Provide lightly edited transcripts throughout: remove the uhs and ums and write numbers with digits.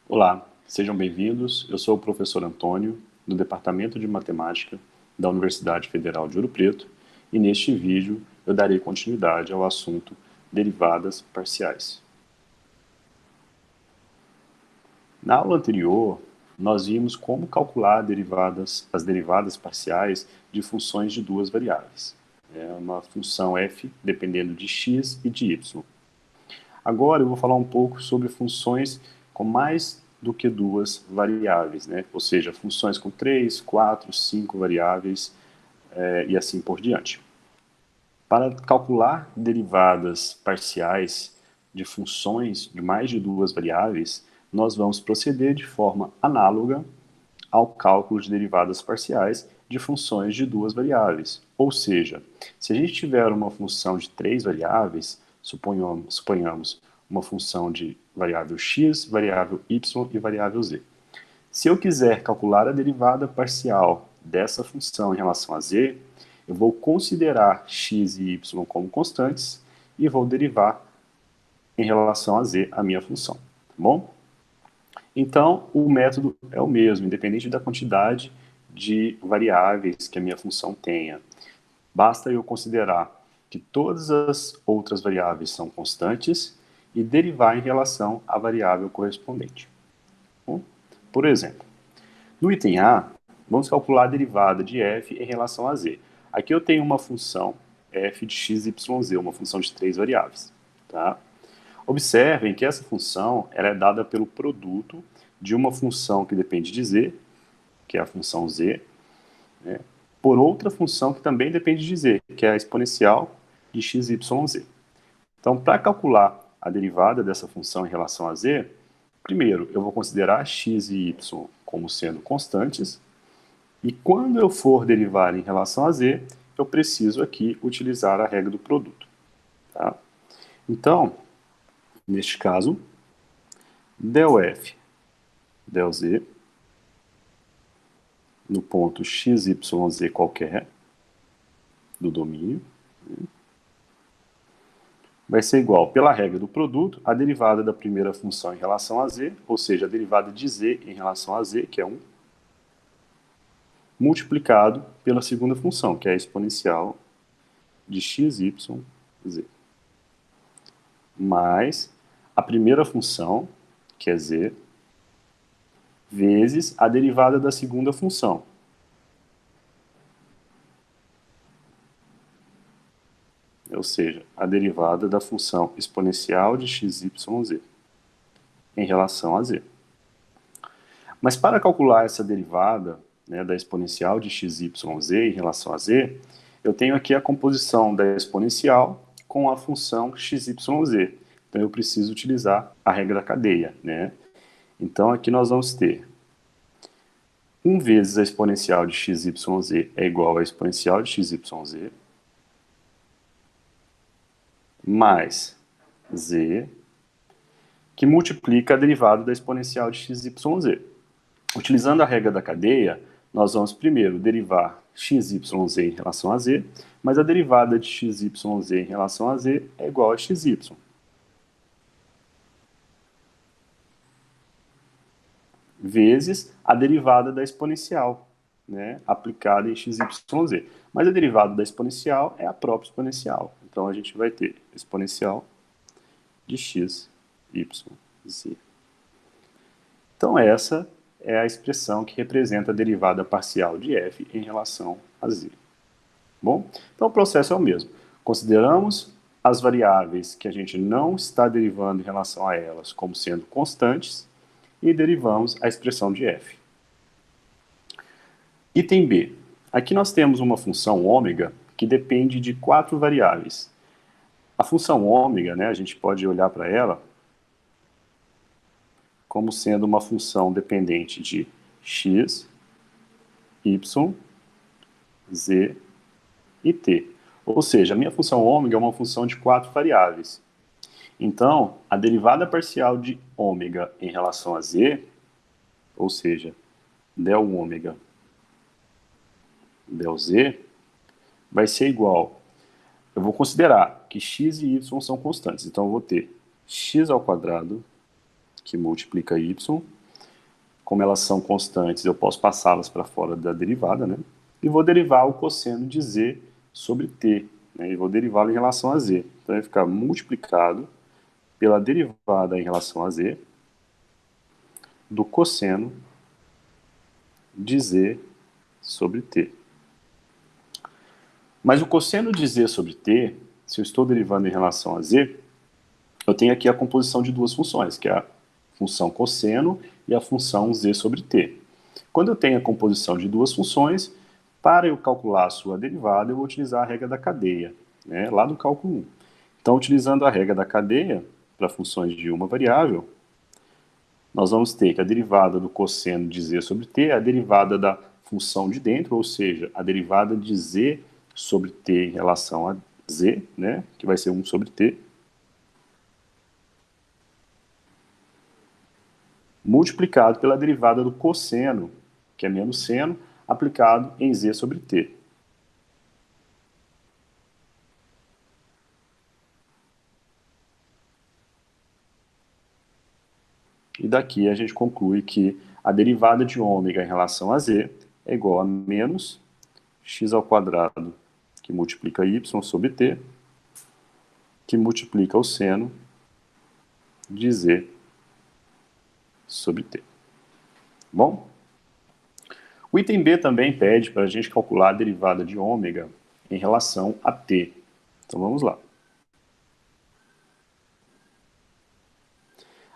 Olá, sejam bem-vindos. Eu sou o professor Antônio, do Departamento de Matemática da Universidade Federal de Ouro Preto, e neste vídeo eu darei continuidade ao assunto derivadas parciais. Na aula anterior, nós vimos como calcular as derivadas parciais de funções de duas variáveis. É uma função f dependendo de x e de y. Agora eu vou falar um pouco sobre funções com mais do que duas variáveis, né? Ou seja, funções com 3, 4, 5 variáveis e assim por diante. Para calcular derivadas parciais de funções de mais de duas variáveis, nós vamos proceder de forma análoga ao cálculo de derivadas parciais de funções de duas variáveis. Ou seja, se a gente tiver uma função de três variáveis, suponhamos uma função de variável x, variável y e variável z. Se eu quiser calcular a derivada parcial dessa função em relação a z, eu vou considerar x e y como constantes e vou derivar em relação a z a minha função, tá bom? Então, o método é o mesmo, independente da quantidade de variáveis que a minha função tenha. Basta eu considerar que todas as outras variáveis são constantes e derivar em relação à variável correspondente. Bom, por exemplo, no item A, vamos calcular a derivada de f em relação a z. Aqui eu tenho uma função f de x, y, z, uma função de três variáveis. Tá? Observem que essa função ela é dada pelo produto de uma função que depende de z, que é a função z, né, por outra função que também depende de z, que é a exponencial de x, y, z. Então, para calcular a derivada dessa função em relação a z, primeiro eu vou considerar x e y como sendo constantes, e quando eu for derivar em relação a z, eu preciso aqui utilizar a regra do produto. Tá? Então, neste caso, del f, del z, no ponto x, y, z qualquer do domínio, vai ser igual, pela regra do produto, a derivada da primeira função em relação a z, ou seja, a derivada de z em relação a z, que é 1, multiplicado pela segunda função, que é a exponencial de x, y, z, mais a primeira função, que é z, vezes a derivada da segunda função, ou seja, a derivada da função exponencial de x, y, z, em relação a z. Mas para calcular essa derivada, né, da exponencial de x, y, z em relação a z, eu tenho aqui a composição da exponencial com a função x, y, z. Então eu preciso utilizar a regra da cadeia, né? Então aqui nós vamos ter 1 vezes a exponencial de x, y, z é igual a exponencial de x, y, z, mais z, que multiplica a derivada da exponencial de x, y, z. Utilizando a regra da cadeia, nós vamos primeiro derivar x, y, z em relação a z, mas a derivada de x, y, z em relação a z é igual a xy, vezes a derivada da exponencial, né, aplicada em x, y, z. Mas a derivada da exponencial é a própria exponencial. Então a gente vai ter exponencial de x, y, z. Então essa é a expressão que representa a derivada parcial de f em relação a z. Bom, então o processo é o mesmo. Consideramos as variáveis que a gente não está derivando em relação a elas como sendo constantes e derivamos a expressão de f. Item B. Aqui nós temos uma função ômega que depende de quatro variáveis. A função ômega, né, a gente pode olhar para ela como sendo uma função dependente de x, y, z e t. Ou seja, a minha função ômega é uma função de quatro variáveis. Então, a derivada parcial de ômega em relação a z, ou seja, del ômega del z, vai ser igual. Eu vou considerar que x e y são constantes. Então, eu vou ter x ao quadrado, que multiplica y, como elas são constantes, eu posso passá-las para fora da derivada, né? E vou derivar o cosseno de z sobre t, né? E vou derivá-lo em relação a z. Então, vai ficar multiplicado pela derivada em relação a z do cosseno de z sobre t. Mas o cosseno de z sobre t, se eu estou derivando em relação a z, eu tenho aqui a composição de duas funções, que é a função cosseno e a função z sobre t. Quando eu tenho a composição de duas funções, para eu calcular a sua derivada, eu vou utilizar a regra da cadeia, né, lá do cálculo 1. Então, utilizando a regra da cadeia para funções de uma variável, nós vamos ter que a derivada do cosseno de z sobre t é a derivada da função de dentro, ou seja, a derivada de z sobre t em relação a z, né, que vai ser 1 sobre t, multiplicado pela derivada do cosseno, que é menos seno, aplicado em z sobre t. E daqui a gente conclui que a derivada de ômega em relação a z é igual a menos x ao quadrado, que multiplica y sobre t, que multiplica o seno de z sobre t. Bom? O item B também pede para a gente calcular a derivada de ômega em relação a t. Então vamos lá.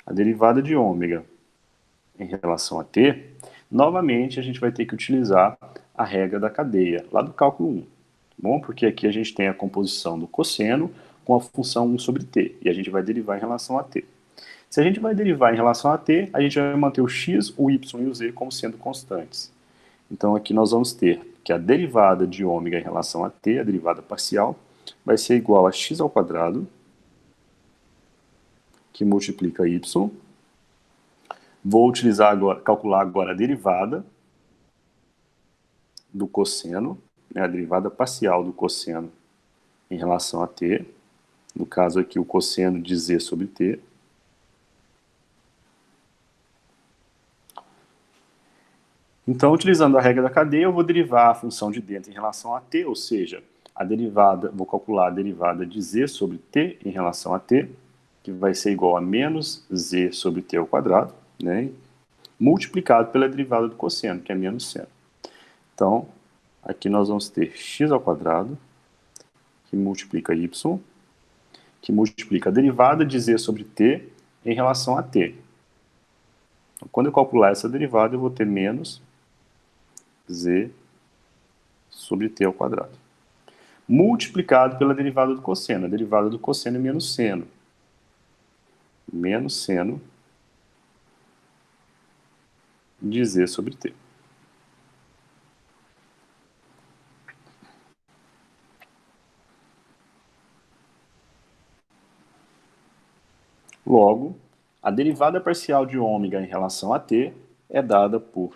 A derivada de ômega em relação a t, novamente a gente vai ter que utilizar a regra da cadeia, lá do cálculo 1. Bom, porque aqui a gente tem a composição do cosseno com a função 1 sobre t, e a gente vai derivar em relação a t. Se a gente vai derivar em relação a t, a gente vai manter o x, o y e o z como sendo constantes. Então aqui nós vamos ter que a derivada de ômega em relação a t, a derivada parcial, vai ser igual a x ao quadrado, que multiplica y. Vou utilizar agora, calcular agora a derivada do cosseno, né, a derivada parcial do cosseno em relação a t, no caso aqui o cosseno de z sobre t. Então, utilizando a regra da cadeia, eu vou derivar a função de dentro em relação a t, ou seja, a derivada, vou calcular a derivada de z sobre t em relação a t, que vai ser igual a menos z sobre t ao quadrado, né, multiplicado pela derivada do cosseno, que é menos seno. Então, aqui nós vamos ter x ao quadrado, que multiplica y, que multiplica a derivada de z sobre t em relação a t. Então, quando eu calcular essa derivada, eu vou ter menos z sobre t ao quadrado, multiplicado pela derivada do cosseno. A derivada do cosseno é menos seno. Menos seno de z sobre t. Logo, a derivada parcial de ômega em relação a t é dada por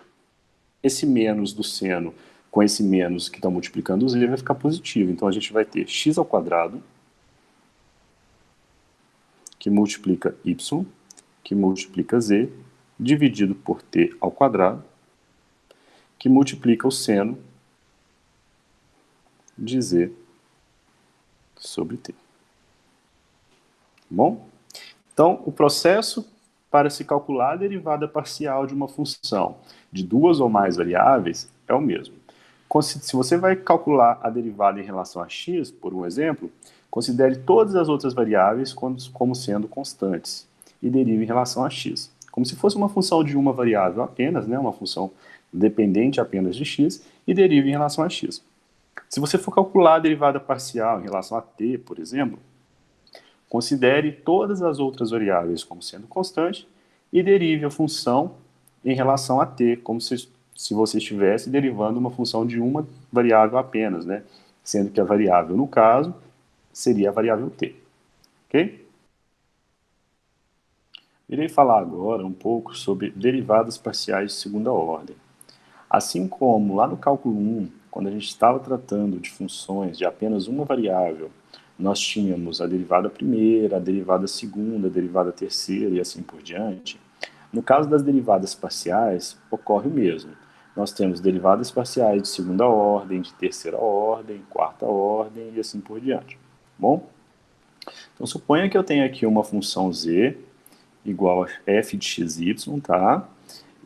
esse menos do seno com esse menos que está multiplicando o z vai ficar positivo. Então a gente vai ter x ao quadrado, que multiplica y, que multiplica z, dividido por t ao quadrado, que multiplica o seno de z sobre t. Bom? Então, o processo para se calcular a derivada parcial de uma função de duas ou mais variáveis é o mesmo. Se você vai calcular a derivada em relação a x, por um exemplo, considere todas as outras variáveis como sendo constantes e derive em relação a x. Como se fosse uma função de uma variável apenas, né, uma função dependente apenas de x, e derive em relação a x. Se você for calcular a derivada parcial em relação a t, por exemplo, considere todas as outras variáveis como sendo constante e derive a função em relação a t, como se você estivesse derivando uma função de uma variável apenas, né? Sendo que a variável, no caso, seria a variável t. Ok? Irei falar agora um pouco sobre derivadas parciais de segunda ordem. Assim como lá no cálculo 1, quando a gente estava tratando de funções de apenas uma variável, nós tínhamos a derivada primeira, a derivada segunda, a derivada terceira e assim por diante. No caso das derivadas parciais, ocorre o mesmo. Nós temos derivadas parciais de segunda ordem, de terceira ordem, quarta ordem e assim por diante. Bom? Então, suponha que eu tenha aqui uma função z igual a f de xy, tá?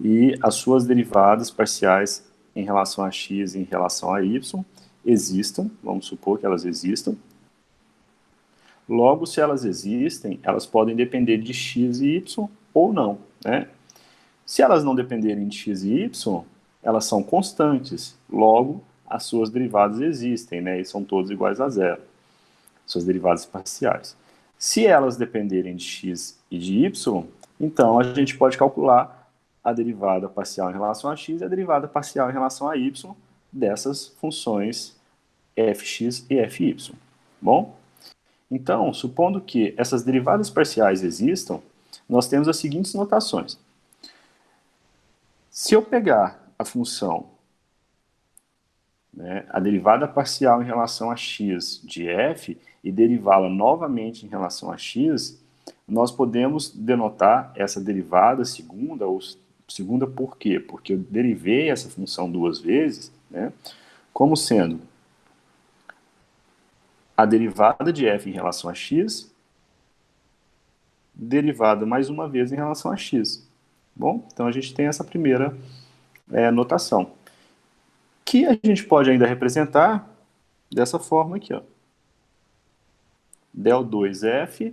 E as suas derivadas parciais em relação a x e em relação a y existam, vamos supor que elas existam. Logo, se elas existem, elas podem depender de x e y ou não, né? Se elas não dependerem de x e y, elas são constantes. Logo, as suas derivadas existem, né? E são todas iguais a zero. Suas derivadas parciais. Se elas dependerem de x e de y, então a gente pode calcular a derivada parcial em relação a x e a derivada parcial em relação a y dessas funções fx e fy. Bom? Então, supondo que essas derivadas parciais existam, nós temos as seguintes notações. Se eu pegar a função, né, a derivada parcial em relação a x de f e derivá-la novamente em relação a x, nós podemos denotar essa derivada segunda, ou segunda por quê? Porque eu derivei essa função duas vezes, né, como sendo a derivada de f em relação a x, derivada mais uma vez em relação a x. Bom, então a gente tem essa primeira notação, que a gente pode ainda representar dessa forma aqui, ó. Del 2f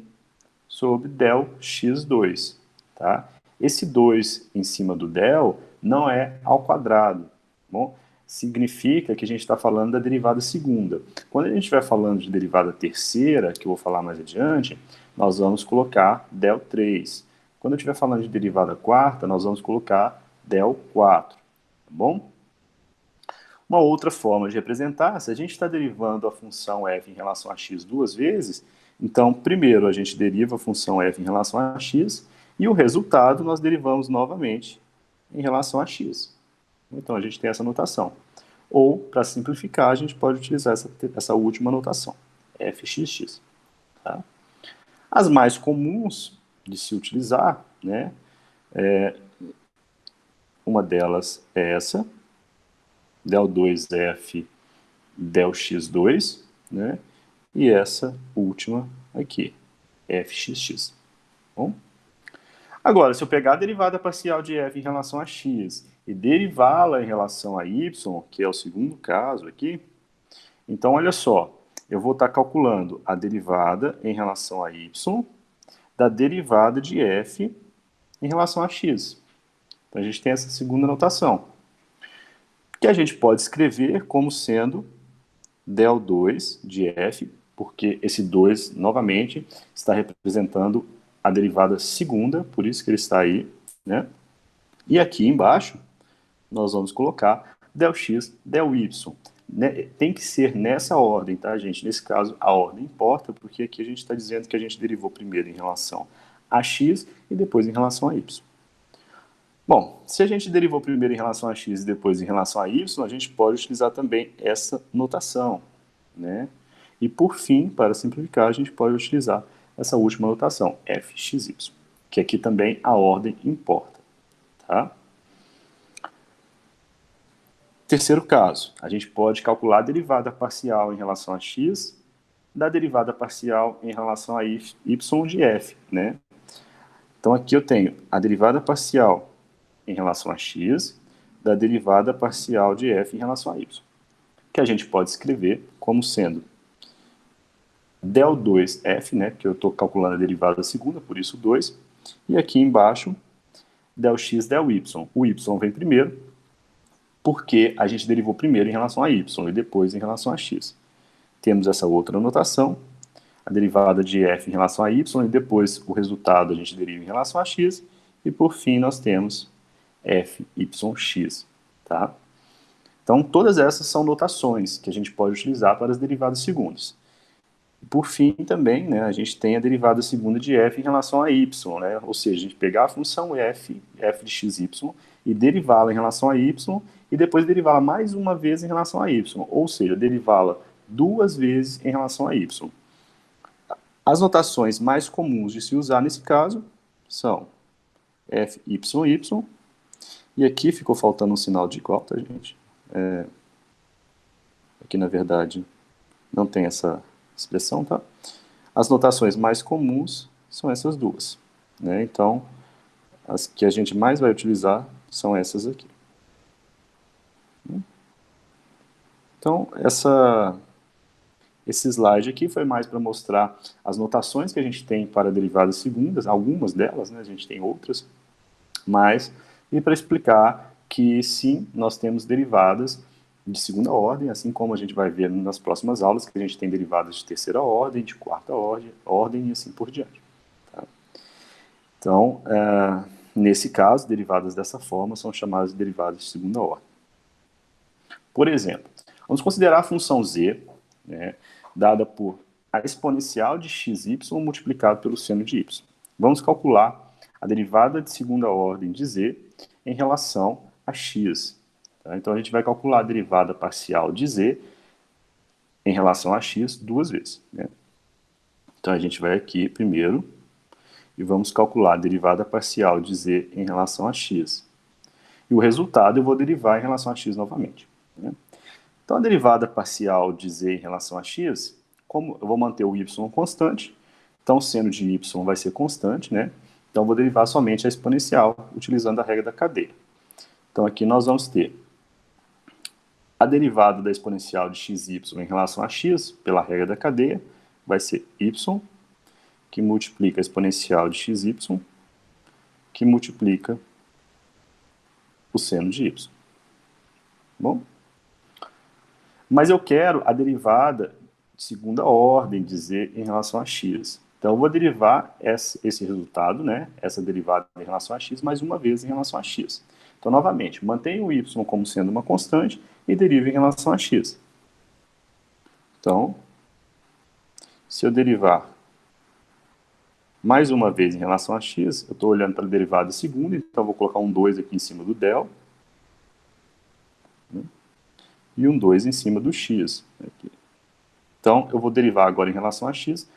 sobre del x2, tá? Esse 2 em cima do del não é ao quadrado, bom? Significa que a gente está falando da derivada segunda. Quando a gente estiver falando de derivada terceira, que eu vou falar mais adiante, nós vamos colocar del 3. Quando eu estiver falando de derivada quarta, nós vamos colocar del 4, tá bom? Uma outra forma de representar, se a gente está derivando a função f em relação a x duas vezes, então, primeiro a gente deriva a função f em relação a x, e o resultado nós derivamos novamente em relação a x. Então, a gente tem essa notação. Ou, para simplificar, a gente pode utilizar essa última notação, fxx. Tá? As mais comuns de se utilizar, né, uma delas é essa, del 2f del x2, né? E essa última aqui, fxx. Bom? Agora, se eu pegar a derivada parcial de f em relação a x e derivá-la em relação a y, que é o segundo caso aqui, então olha só, eu vou estar calculando a derivada em relação a y da derivada de f em relação a x. Então a gente tem essa segunda notação, que a gente pode escrever como sendo del 2 de f, porque esse 2, novamente, está representando a derivada segunda, por isso que ele está aí, né? E aqui embaixo, nós vamos colocar del x, del y. Tem que ser nessa ordem, tá, gente? Nesse caso, a ordem importa, porque aqui a gente está dizendo que a gente derivou primeiro em relação a x e depois em relação a y. Bom, se a gente derivou primeiro em relação a x e depois em relação a y, a gente pode utilizar também essa notação, né? E por fim, para simplificar, a gente pode utilizar essa última notação, fxy, que aqui também a ordem importa, tá? Terceiro caso, a gente pode calcular a derivada parcial em relação a x da derivada parcial em relação a y de f, né? Então aqui eu tenho a derivada parcial em relação a x da derivada parcial de f em relação a y, que a gente pode escrever como sendo del 2f, né, que eu estou calculando a derivada segunda, por isso 2, e aqui embaixo, del x, del y. O y vem primeiro, porque a gente derivou primeiro em relação a y e depois em relação a x. Temos essa outra notação, a derivada de f em relação a y, e depois o resultado a gente deriva em relação a x, e por fim nós temos fyx, tá? Então, todas essas são notações que a gente pode utilizar para as derivadas segundas. Por fim, também, né, a gente tem a derivada segunda de f em relação a y, né? Ou seja, a gente pegar a função f de xy, e derivá-la em relação a y, e depois derivá-la mais uma vez em relação a y, ou seja, derivá-la duas vezes em relação a y. As notações mais comuns de se usar nesse caso são FYY, e aqui ficou faltando um sinal de igual, tá, gente? Aqui, na verdade, não tem essa expressão, tá? As notações mais comuns são essas duas, né? Então, as que a gente mais vai utilizar são essas aqui. Então, esse slide aqui foi mais para mostrar as notações que a gente tem para derivadas segundas, algumas delas, né? A gente tem outras, mas e para explicar que sim, nós temos derivadas de segunda ordem, assim como a gente vai ver nas próximas aulas, que a gente tem derivadas de terceira ordem, de quarta ordem e assim por diante. Tá? Então, nesse caso, derivadas dessa forma são chamadas de derivadas de segunda ordem. Por exemplo, vamos considerar a função z, né, dada por a exponencial de xy multiplicado pelo seno de y. Vamos calcular a derivada de segunda ordem de z em relação a x. Tá? Então, a gente vai calcular a derivada parcial de z em relação a x duas vezes. Né? Então, a gente vai aqui primeiro e vamos calcular a derivada parcial de z em relação a x. E o resultado eu vou derivar em relação a x novamente. Né? Então, a derivada parcial de z em relação a x, como eu vou manter o y constante, então o seno de y vai ser constante, né? Então, eu vou derivar somente a exponencial, utilizando a regra da cadeia. Então, aqui nós vamos ter a derivada da exponencial de xy em relação a x, pela regra da cadeia, vai ser y, que multiplica a exponencial de xy, que multiplica o seno de y. Bom? Mas eu quero a derivada de segunda ordem de z em relação a x. Então, eu vou derivar esse resultado, né, essa derivada em relação a x, mais uma vez em relação a x. Então, novamente, mantenho o y como sendo uma constante e derivo em relação a x. Então, se eu derivar mais uma vez em relação a x, eu estou olhando para a derivada segunda, então eu vou colocar um 2 aqui em cima do del, né, e um 2 em cima do x. Aqui. Então, eu vou derivar agora em relação a x,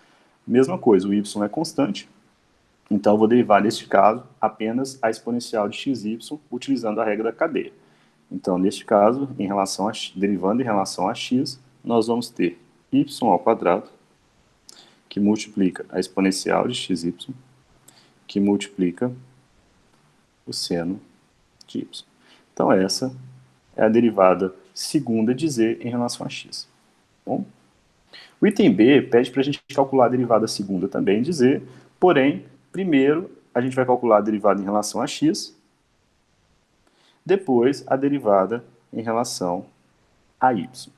mesma coisa, o y é constante, então eu vou derivar, neste caso, apenas a exponencial de xy, utilizando a regra da cadeia. Então, neste caso, derivando em relação a x, nós vamos ter y ao quadrado, que multiplica a exponencial de xy, que multiplica o seno de y. Então, essa é a derivada segunda de z em relação a x. Bom? O item B pede para a gente calcular a derivada segunda também de z, porém, primeiro a gente vai calcular a derivada em relação a x, depois a derivada em relação a y.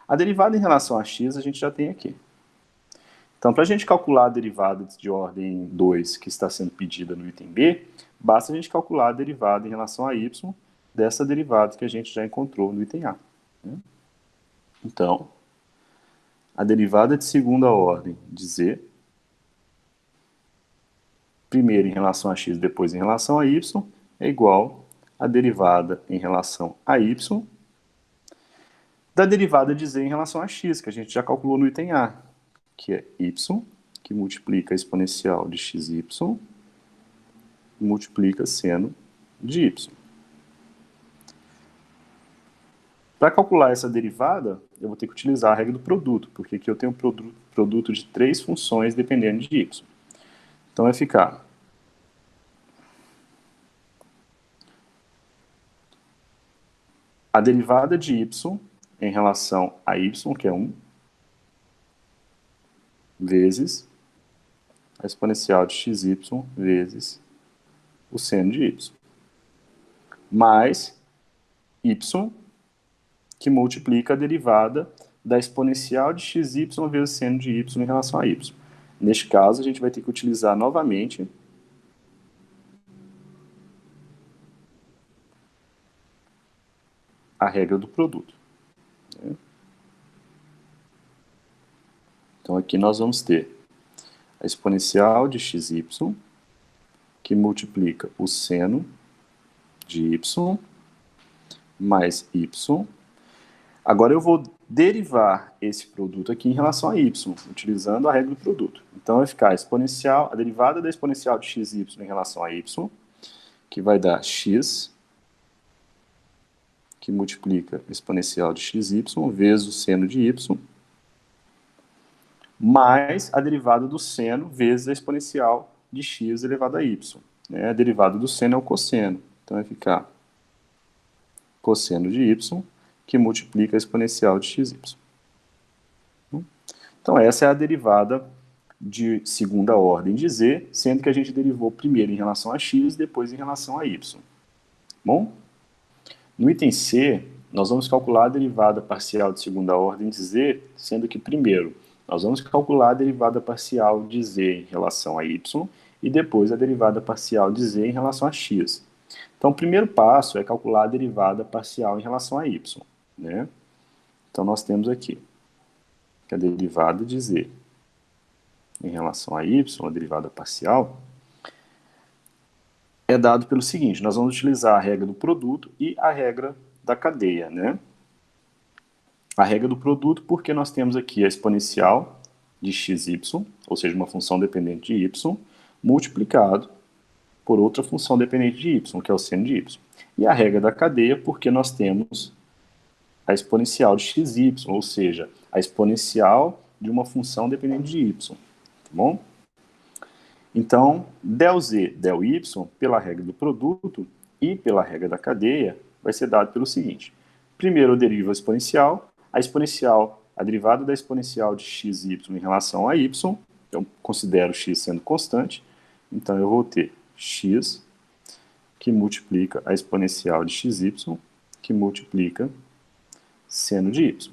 A derivada em relação a x a gente já tem aqui. Então, para a gente calcular a derivada de ordem 2 que está sendo pedida no item B, basta a gente calcular a derivada em relação a y dessa derivada que a gente já encontrou no item A. Então, a derivada de segunda ordem de z, primeiro em relação a x, depois em relação a y, é igual à derivada em relação a y da derivada de z em relação a x, que a gente já calculou no item A, que é y, que multiplica a exponencial de xy, multiplica seno de y. Para calcular essa derivada, eu vou ter que utilizar a regra do produto, porque aqui eu tenho um produto de três funções dependendo de y. Então vai ficar a derivada de y em relação a y, que é 1, vezes a exponencial de xy vezes o seno de y, mais y, que multiplica a derivada da exponencial de xy vezes seno de y em relação a y. Neste caso, a gente vai ter que utilizar novamente a regra do produto. Então, aqui nós vamos ter a exponencial de xy, que multiplica o seno de y, mais y. Agora eu vou derivar esse produto aqui em relação a y, utilizando a regra do produto. Então vai ficar a derivada da exponencial de xy em relação a y, que vai dar x, que multiplica a exponencial de xy, vezes o seno de y, mais a derivada do seno vezes a exponencial de x elevado a y. Né? A derivada do seno é o cosseno. Então, vai ficar cosseno de y, que multiplica a exponencial de xy. Então, essa é a derivada de segunda ordem de z, sendo que a gente derivou primeiro em relação a x, depois em relação a y. Bom? No item C, nós vamos calcular a derivada parcial de segunda ordem de z, sendo que primeiro nós vamos calcular a derivada parcial de z em relação a y e depois a derivada parcial de z em relação a x. Então, o primeiro passo é calcular a derivada parcial em relação a y. Né? Então, nós temos aqui que a derivada de z em relação a y, a derivada parcial, é dado pelo seguinte: nós vamos utilizar a regra do produto e a regra da cadeia, né? A regra do produto porque nós temos aqui a exponencial de xy, ou seja, uma função dependente de y, multiplicado por outra função dependente de y, que é o seno de y. E a regra da cadeia porque nós temos a exponencial de xy, ou seja, a exponencial de uma função dependente de y. Tá bom? Então, del z, del y, pela regra do produto e pela regra da cadeia, vai ser dado pelo seguinte. Primeiro eu derivo a exponencial, a derivada da exponencial de xy em relação a y, eu considero x sendo constante, então eu vou ter x que multiplica a exponencial de xy, que multiplica seno de y,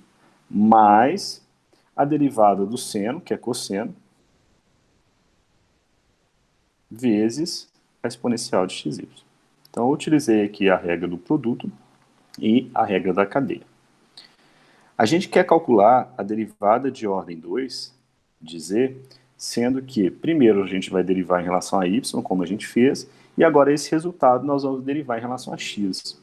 mais a derivada do seno, que é cosseno, vezes a exponencial de xy. Então, eu utilizei aqui a regra do produto e a regra da cadeia. A gente quer calcular a derivada de ordem 2 de z, sendo que primeiro a gente vai derivar em relação a y, como a gente fez, e agora esse resultado nós vamos derivar em relação a x.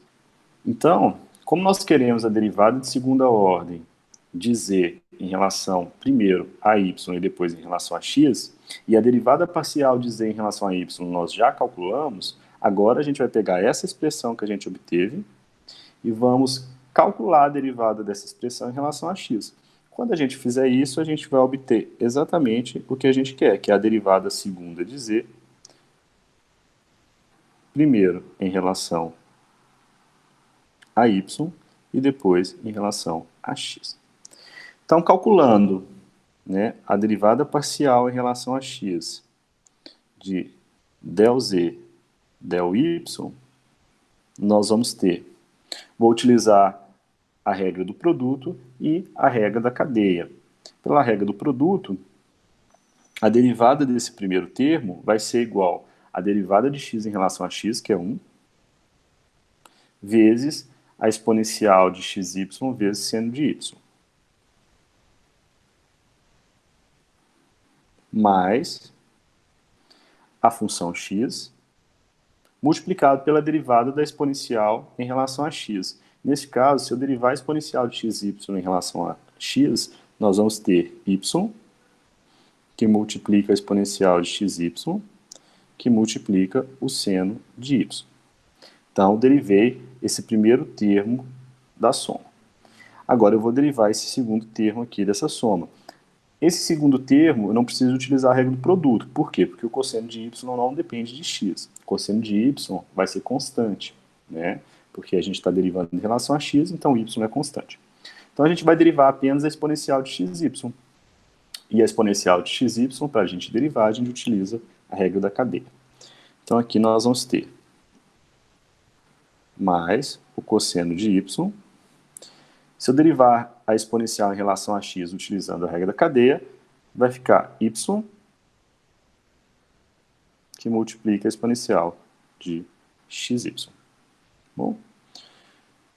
Então, como nós queremos a derivada de segunda ordem de z em relação, primeiro, a y e depois em relação a x, e a derivada parcial de z em relação a y nós já calculamos, agora a gente vai pegar essa expressão que a gente obteve e vamos calcular a derivada dessa expressão em relação a x. Quando a gente fizer isso, a gente vai obter exatamente o que a gente quer, que é a derivada segunda de z, primeiro em relação a y e depois em relação a x. Então, calculando, né, a derivada parcial em relação a x de del z, del y, nós vamos ter, vou utilizar a regra do produto e a regra da cadeia. Pela regra do produto, a derivada desse primeiro termo vai ser igual à derivada de x em relação a x, que é 1, vezes a exponencial de xy vezes seno de y. Mais a função x multiplicado pela derivada da exponencial em relação a x. Nesse caso, se eu derivar a exponencial de xy em relação a x, nós vamos ter y, que multiplica a exponencial de xy, que multiplica o seno de y. Então, derivei esse primeiro termo da soma. Agora eu vou derivar esse segundo termo aqui dessa soma. Esse segundo termo, eu não preciso utilizar a regra do produto. Por quê? Porque o cosseno de y não depende de x. O cosseno de y vai ser constante, né? Porque a gente está derivando em relação a x, então y é constante. Então a gente vai derivar apenas a exponencial de xy. E a exponencial de xy, para a gente derivar, a gente utiliza a regra da cadeia. Então aqui nós vamos ter mais o cosseno de y. Se eu derivar a exponencial em relação a x utilizando a regra da cadeia, vai ficar y, que multiplica a exponencial de xy. Bom,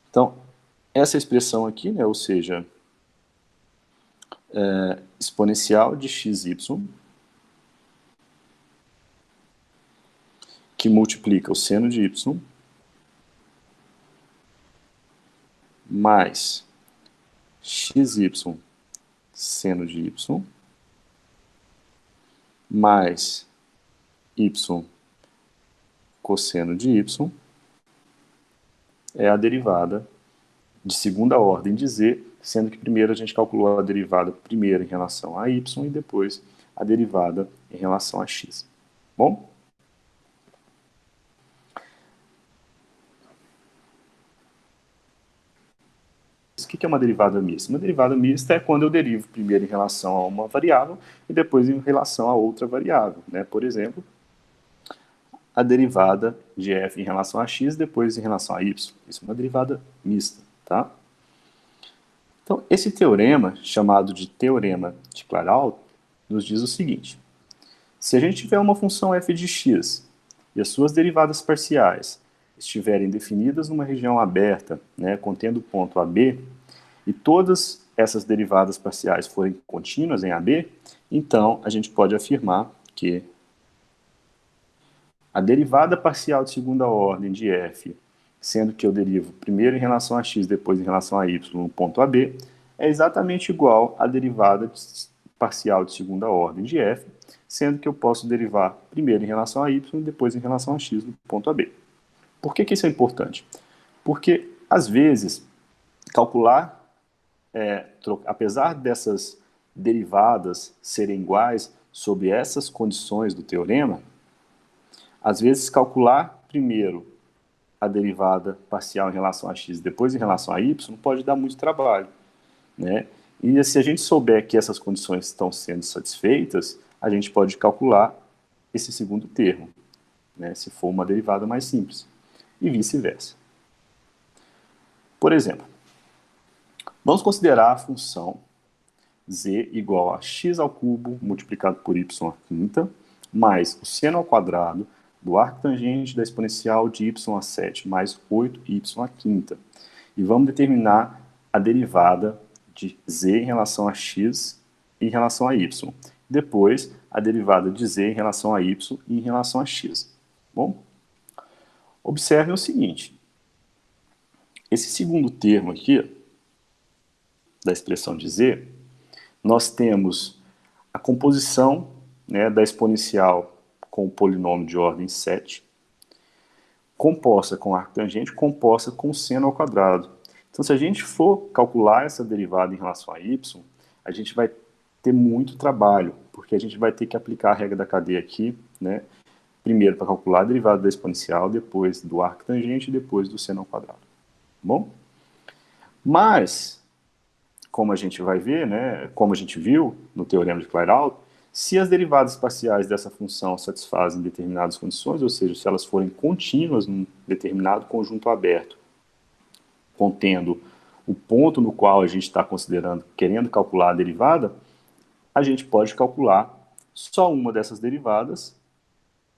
então, essa expressão aqui, né, ou seja, exponencial de xy, que multiplica o seno de y, mais xy seno de y, mais y cosseno de y é a derivada de segunda ordem de z, sendo que primeiro a gente calculou a derivada primeiro em relação a y e depois a derivada em relação a x. Bom? O que é uma derivada mista? Uma derivada mista é quando eu derivo primeiro em relação a uma variável e depois em relação a outra variável, né? Por exemplo, a derivada de f em relação a x, depois em relação a y. Isso é uma derivada mista, tá? Então, esse teorema, chamado de teorema de Clairaut, nos diz o seguinte: se a gente tiver uma função f de x e as suas derivadas parciais estiverem definidas numa região aberta, né, contendo o ponto AB, e todas essas derivadas parciais forem contínuas em AB, então a gente pode afirmar que a derivada parcial de segunda ordem de f, sendo que eu derivo primeiro em relação a x, depois em relação a y no ponto AB, é exatamente igual à derivada parcial de segunda ordem de f, sendo que eu posso derivar primeiro em relação a y e depois em relação a x no ponto AB. Por que isso é importante? Porque, às vezes, calcular, apesar dessas derivadas serem iguais sob essas condições do teorema, às vezes calcular primeiro a derivada parcial em relação a x, depois em relação a y, pode dar muito trabalho, né? E se a gente souber que essas condições estão sendo satisfeitas, a gente pode calcular esse segundo termo, né, se for uma derivada mais simples, e vice-versa. Por exemplo, vamos considerar a função z igual a x ao cubo multiplicado por y à quinta, mais o seno ao quadrado do arco tangente da exponencial de y a 7 mais 8y à quinta. E vamos determinar a derivada de z em relação a x e em relação a y. Depois, a derivada de z em relação a y e em relação a x. Bom, observem o seguinte. Esse segundo termo aqui, da expressão de z, nós temos a composição, né, da exponencial com o polinômio de ordem 7, composta com arco tangente, composta com seno ao quadrado. Então, se a gente for calcular essa derivada em relação a y, a gente vai ter muito trabalho, porque a gente vai ter que aplicar a regra da cadeia aqui, né? Primeiro para calcular a derivada da exponencial, depois do arco tangente e depois do seno ao quadrado. Bom? Mas, como a gente vai ver, né, como a gente viu no teorema de Clairaut, se as derivadas parciais dessa função satisfazem determinadas condições, ou seja, se elas forem contínuas num determinado conjunto aberto, contendo o ponto no qual a gente está considerando, querendo calcular a derivada, a gente pode calcular só uma dessas derivadas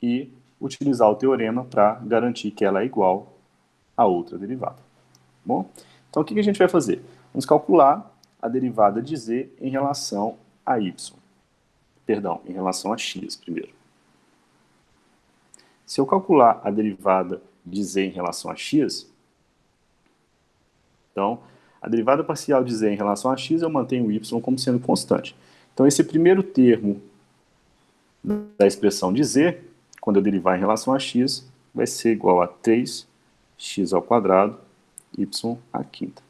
e utilizar o teorema para garantir que ela é igual a outra derivada. Bom? Então, o que a gente vai fazer? Vamos calcular a derivada de z em relação a y. Perdão, em relação a x primeiro. Se eu calcular a derivada de z em relação a x, então, a derivada parcial de z em relação a x, eu mantenho o y como sendo constante. Então, esse primeiro termo da expressão de z, quando eu derivar em relação a x, vai ser igual a 3x ao quadrado, y à quinta.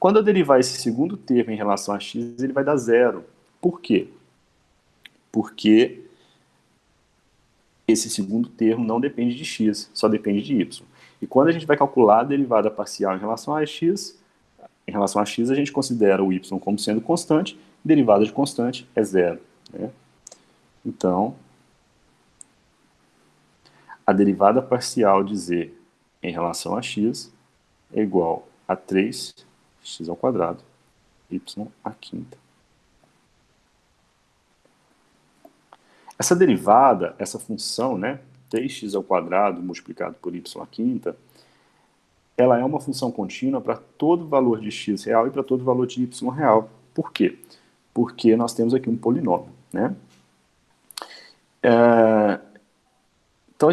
Quando eu derivar esse segundo termo em relação a x, ele vai dar zero. Por quê? Porque esse segundo termo não depende de x, só depende de y. E quando a gente vai calcular a derivada parcial em relação a x, a gente considera o y como sendo constante, derivada de constante é zero, né? Então, a derivada parcial de z em relação a x é igual a 3x ao quadrado, y à quinta. Essa derivada, essa função, né, 3x ao quadrado multiplicado por y à quinta, ela é uma função contínua para todo valor de x real e para todo valor de y real. Por quê? Porque nós temos aqui um polinômio, né? Então,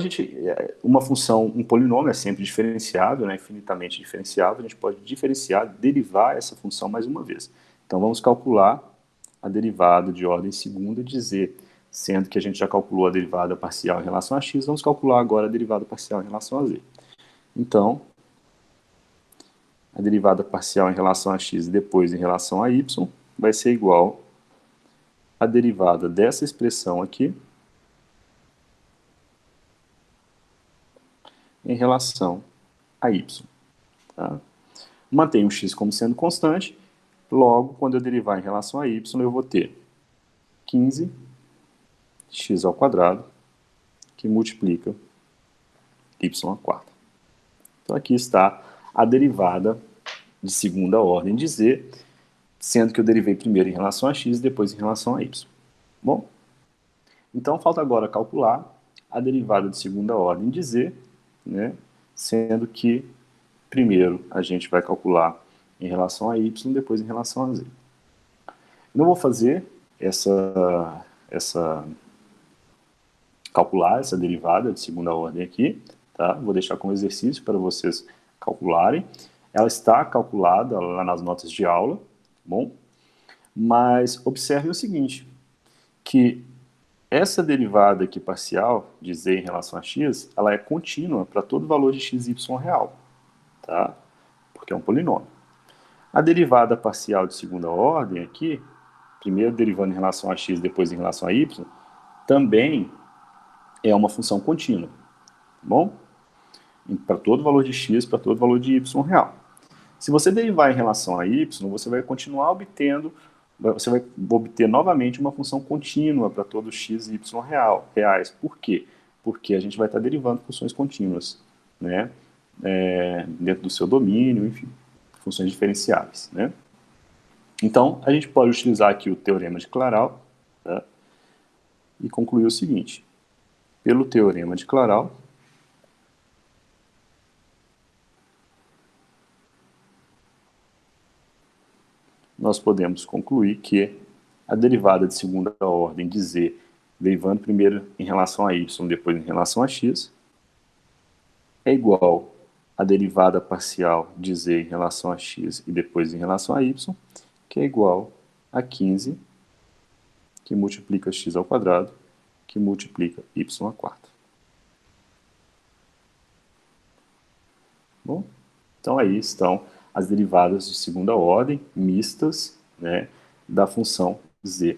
uma função, um polinômio é sempre diferenciável, né, infinitamente diferenciável, a gente pode diferenciar, derivar essa função mais uma vez. Então, vamos calcular a derivada de ordem segunda de z, Sendo que a gente já calculou a derivada parcial em relação a x, vamos calcular agora a derivada parcial em relação a z. Então, a derivada parcial em relação a x e depois em relação a y vai ser igual à derivada dessa expressão aqui em relação a y. Tá? Mantenho o x como sendo constante, logo, quando eu derivar em relação a y, eu vou ter 15 x ao quadrado, que multiplica y à quarta. Então, aqui está a derivada de segunda ordem de z, sendo que eu derivei primeiro em relação a x e depois em relação a y. Bom, então falta agora calcular a derivada de segunda ordem de z, né, sendo que primeiro a gente vai calcular em relação a y, depois em relação a z. Não vou fazer calcular essa derivada de segunda ordem aqui, tá? Vou deixar como exercício para vocês calcularem. Ela está calculada lá nas notas de aula, bom? Mas observe o seguinte, que essa derivada aqui parcial de z em relação a x, ela é contínua para todo valor de x, y real, tá? Porque é um polinômio. A derivada parcial de segunda ordem aqui, primeiro derivando em relação a x, depois em relação a y, também é uma função contínua, tá bom? Para todo valor de x, para todo valor de y real. Se você derivar em relação a y, você vai continuar obtendo, você vai obter novamente uma função contínua para todos x e y reais. Por quê? Porque a gente vai estar derivando funções contínuas, né? Dentro do seu domínio, enfim, funções diferenciáveis, né? Então, a gente pode utilizar aqui o teorema de Claral, tá? E concluir o seguinte: pelo teorema de Claral, nós podemos concluir que a derivada de segunda ordem de z, derivando primeiro em relação a y, depois em relação a x, é igual à derivada parcial de z em relação a x e depois em relação a y, que é igual a 15, que multiplica x ao quadrado, que multiplica y à quarta. Bom, então aí estão as derivadas de segunda ordem, mistas, né, da função z.